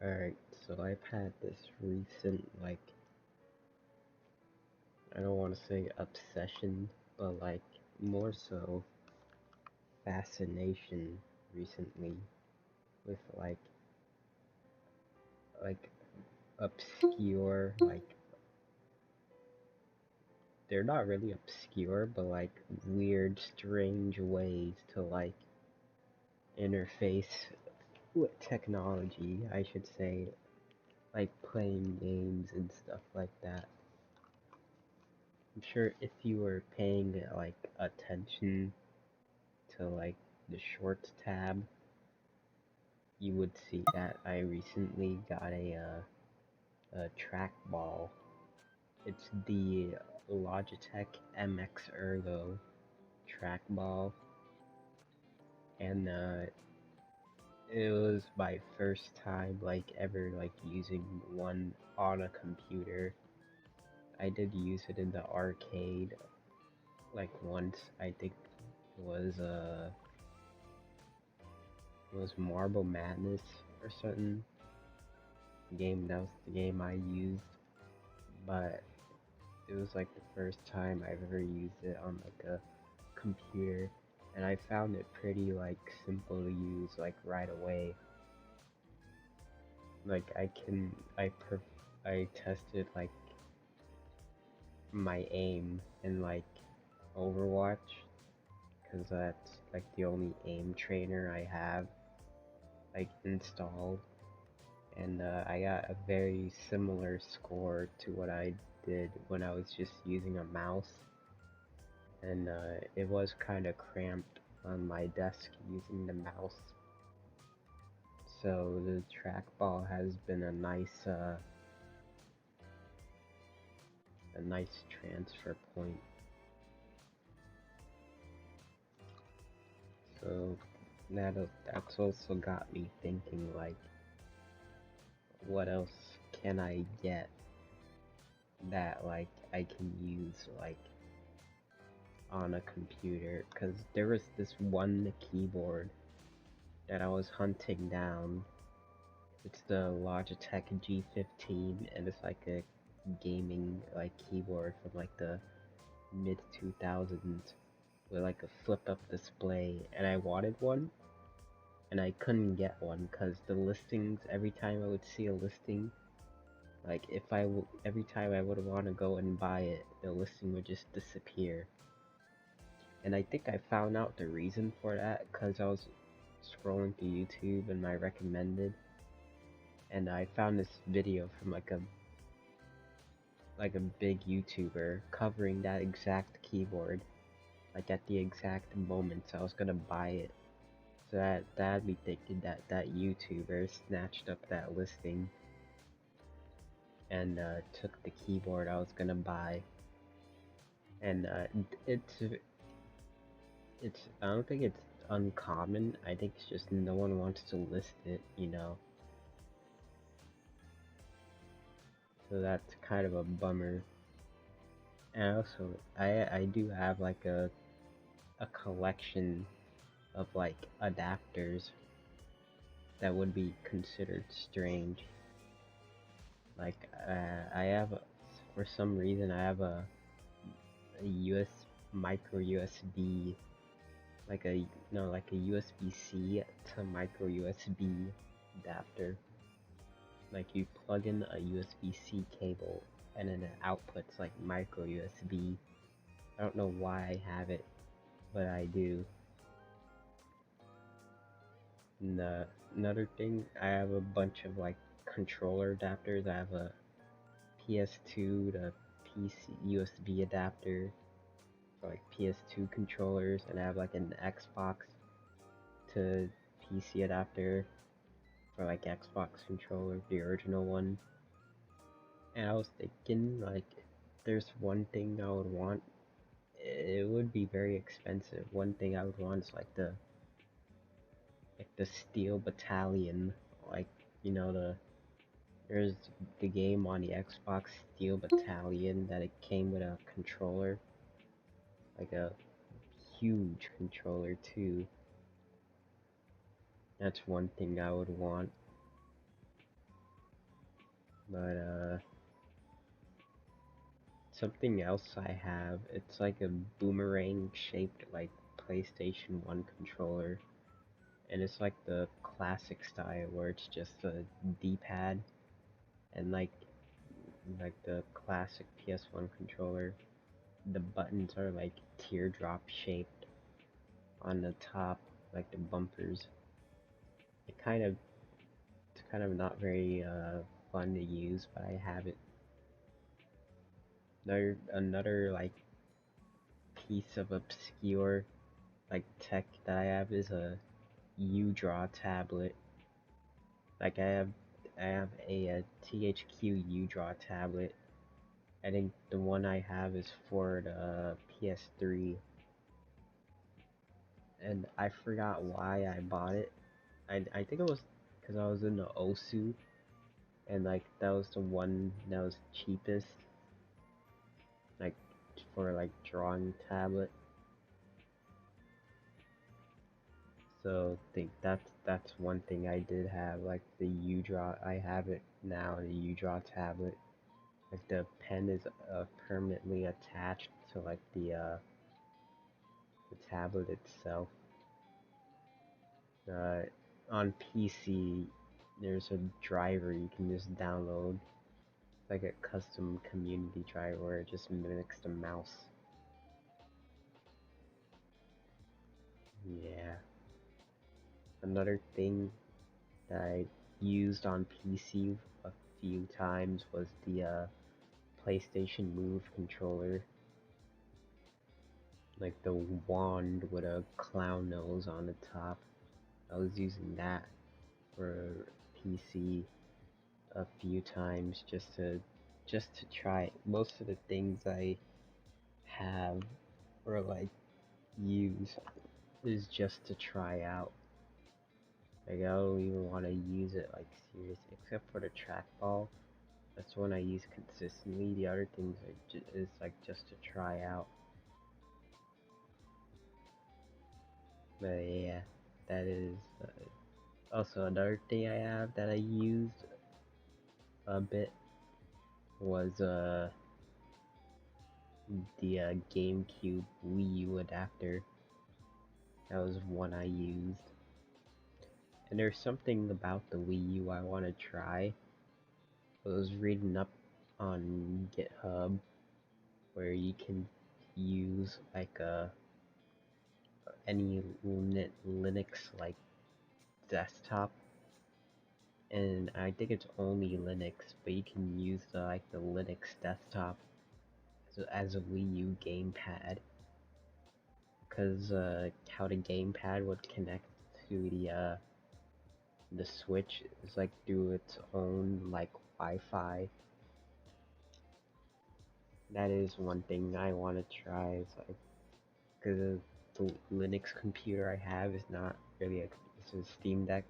Alright, so I've had this recent, I don't want to say obsession, but more so fascination recently with like obscure, they're not really obscure, but weird, strange ways to interface with technology, I should say, like playing games and stuff like that. I'm sure if you were paying attention to the shorts tab, you would see that I recently got a trackball. It's the Logitech MX Ergo trackball, and it was my first time ever using one on a computer. I did use it in the arcade once. I think it was Marble Madness or something. That was the game I used, but it was the first time I've ever used it on a computer, and I found it pretty simple to use right away. Like I can I tested my aim in Overwatch, because that's the only aim trainer I have installed, and I got a very similar score to what I did when I was just using a mouse, and it was kind of cramped on my desk using the mouse. So the trackball has been a nice transfer point. So that's also got me thinking what else can I get that I can use on a computer? Because there was this one keyboard that I was hunting down. It's the Logitech G15, and it's a gaming keyboard from the mid 2000s with a flip up display, and I wanted one, and I couldn't get one because the listings, every time I would see a listing, every time I would want to go and buy it, the listing would just disappear. And I think I found out the reason for that because I was scrolling through YouTube and my recommended, and I found this video from a big YouTuber covering that exact keyboard, at the exact moment I was gonna buy it. So that had me thinking that that YouTuber snatched up that listing and took the keyboard I was gonna buy. And it's I don't think it's uncommon. I think it's just no one wants to list it. So that's kind of a bummer. And also, I do have a collection of adapters that would be considered strange. I have for some reason I have a micro USB, like a no like a USB-C to micro USB adapter. Like you plug in a USB-C cable and then it outputs micro USB. I don't know why I have it, but I do. And another thing, I have a bunch of controller adapters. I have a PS2 to PC USB adapter for PS2 controllers, and I have an Xbox to PC adapter for Xbox controller, the original one. And I was thinking there's one thing I would want. It would be very expensive. One thing I would want is the Steel Battalion, like there's the game on the Xbox, Steel Battalion, that it came with a controller, a huge controller too. That's one thing I would want. But something else I have, it's like a boomerang shaped like PlayStation 1 controller. And it's like the classic style where it's just a D-pad and like the classic PS1 controller. The buttons are like teardrop shaped on the top, like the bumpers. It kind of it's kind of not very fun to use, but I have it. Another like piece of obscure like tech that I have is a UDraw tablet. Like I have a THQ UDraw tablet. I think the one I have is for the PS3, and I forgot why I bought it. I think it was because I was in the OSU, and like that was the one that was cheapest, like for like drawing tablet. So think that's one thing I did have, like the UDraw. I have it now, the UDraw tablet. Like the pen is permanently attached to like the tablet itself. Uh, on PC, there's a driver you can just download, like a custom community driver where it just mimics the mouse. Yeah. Another thing that I used on PC a few times was the PlayStation Move controller, like the wand with a clown nose on the top. I was using that for PC a few times just to try it. Most of the things I have or like use is just to try out. Like I don't even want to use it like serious, except for the trackball. That's one I use consistently. The other things is like just to try out. But yeah, that is also another thing I have that I used a bit was the GameCube Wii U adapter. That was one I used. And there's something about the Wii U I want to try. I was reading up on GitHub where you can use like any Linux like desktop, and I think it's only Linux, but you can use the Linux desktop as a Wii U gamepad, because how the gamepad would connect to the Switch is like through its own like Wi-Fi. That is one thing I want to try. It's like because the Linux computer I have is not really it's a Steam Deck.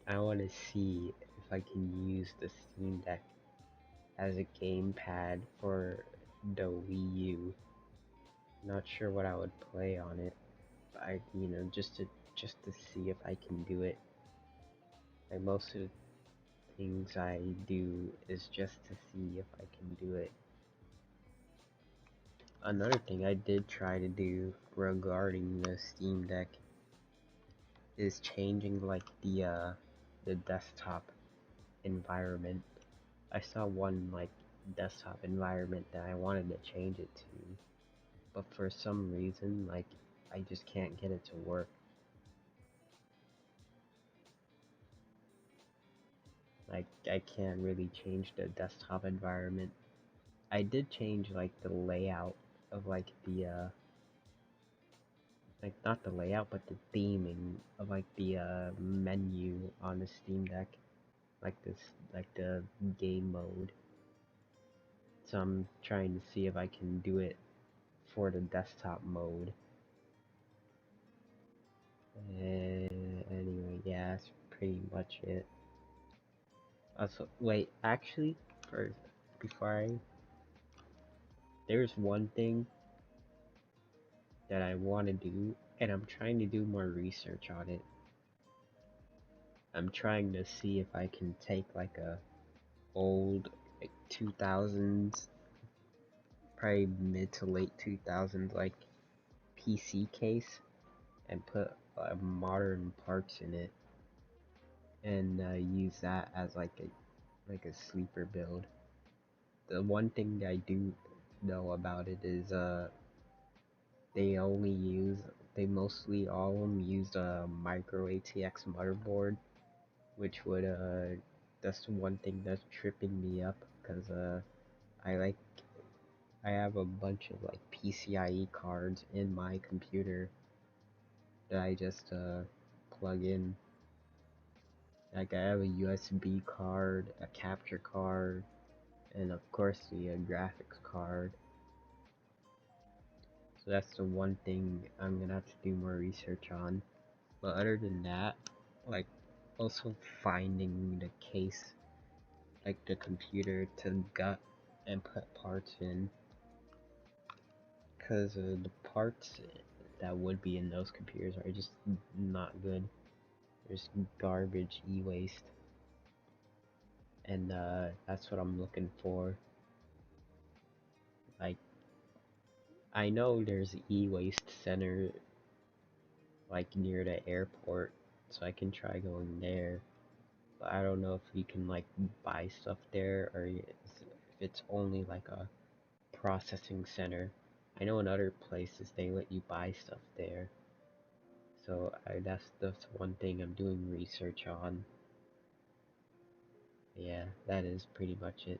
I want to see if I can use the Steam Deck as a gamepad for the Wii U. Not sure what I would play on it. But just to see if I can do it. Like most of the things I do is just to see if I can do it. Another thing I did try to do regarding the Steam Deck is changing like the desktop environment. I saw one like desktop environment that I wanted to change it to, but for some reason like I just can't get it to work. Like I can't really change the desktop environment. I did change like the layout of like the like not the layout but the theming of like the menu on the Steam Deck, like this like the game mode. So I'm trying to see if I can do it for the desktop mode. Anyway, yeah, that's pretty much it. Also, wait, actually, first, before there's one thing that I want to do, and I'm trying to do more research on it. I'm trying to see if I can take like a old like 2000s, probably mid to late 2000s like PC case and put modern parts in it and use that as like a sleeper build. The one thing I do know about it is they only use they mostly all of them use a micro ATX motherboard, which would that's the one thing that's tripping me up because I like I have a bunch of like PCIe cards in my computer that I just plug in. Like I have a USB card, a capture card, and of course the graphics card. So that's the one thing I'm gonna have to do more research on. But other than that, like also finding the case, like the computer to gut and put parts in, because the parts that would be in those computers are just not good. There's garbage e-waste, and that's what I'm looking for. Like I know there's an e-waste center like near the airport, so I can try going there. But I don't know if you can like buy stuff there or if it's only like a processing center. I know in other places they let you buy stuff there. So that's one thing I'm doing research on. Yeah, that is pretty much it.